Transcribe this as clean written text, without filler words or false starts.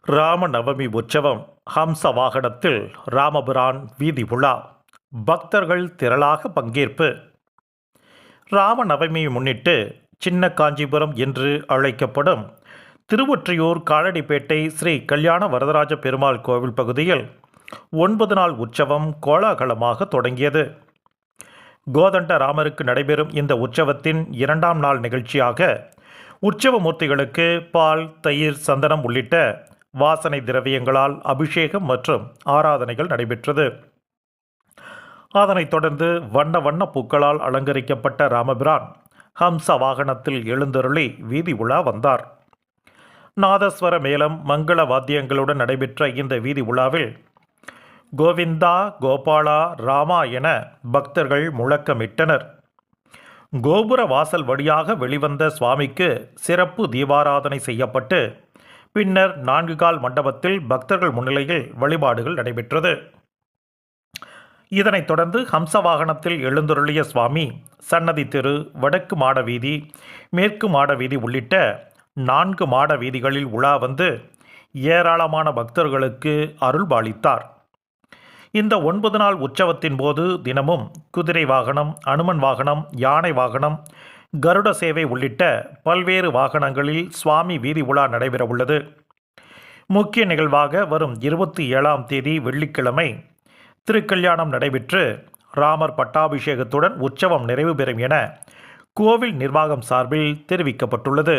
ராமநவமி உற்சவம் ஹம்ச வாகனத்தில் ராமபிரான் வீதி உலா பக்தர்கள் திரளாக பங்கேற்பு. ராமநவமியை முன்னிட்டு சின்ன காஞ்சிபுரம் என்று அழைக்கப்படும் திருவொற்றியூர் காலடிப்பேட்டை ஸ்ரீ கல்யாண வரதராஜ பெருமாள் கோவில் பகுதியில் 9 நாள் உற்சவம் கோலாகலமாக தொடங்கியது. கோதண்ட ராமருக்கு நடைபெறும் இந்த உற்சவத்தின் 2ஆம் நாள் நிகழ்ச்சியாக உற்சவ மூர்த்திகளுக்கு பால், தயிர், சந்தனம் உள்ளிட்ட வாசனை திரவியங்களால் அபிஷேகம் மற்றும் ஆராதனைகள் நடைபெற்றது. அதனைத் தொடர்ந்து வண்ண வண்ண பூக்களால் அலங்கரிக்கப்பட்ட ராமபிரான் ஹம்ச வாகனத்தில் எழுந்தருளி வீதி உலா வந்தார். நாதஸ்வர மேளம், மங்கள வாத்தியங்களுடன் நடைபெற்ற இந்த வீதி உலாவில் கோவிந்தா, கோபாலா, ராமா என பக்தர்கள் முழக்கமிட்டனர். கோபுர வாசல் வழியாக வெளிவந்த சுவாமிக்கு சிறப்பு தீபாராதனை செய்யப்பட்டு பின்னர் 4 கால் மண்டபத்தில் பக்தர்கள் முன்னிலையில் வழிபாடுகள் நடைபெற்றது. இதனைத் தொடர்ந்து ஹம்ச வாகனத்தில் எழுந்தருளிய சுவாமி சன்னதி தெரு, வடக்கு மாட வீதி, மேற்கு மாட வீதி உள்ளிட்ட 4 மாட வீதிகளில் உலா வந்து ஏராளமான பக்தர்களுக்கு அருள்பாலித்தார். இந்த 9 நாள் உற்சவத்தின் போது தினமும் குதிரை வாகனம், அனுமன் வாகனம், யானை வாகனம், கருட சேவை உள்ளிட்ட பல்வேறு வாகனங்களில் சுவாமி வீதி உலா நடைபெறவுள்ளது. முக்கிய நிகழ்வாக வரும் 27ஆம் தேதி வெள்ளிக்கிழமை திருக்கல்யாணம் நடைபெற்று ராமர் பட்டாபிஷேகத்துடன் உற்சவம் நிறைவு பெறும் என கோவில் நிர்வாகம் சார்பில் தெரிவிக்கப்பட்டுள்ளது.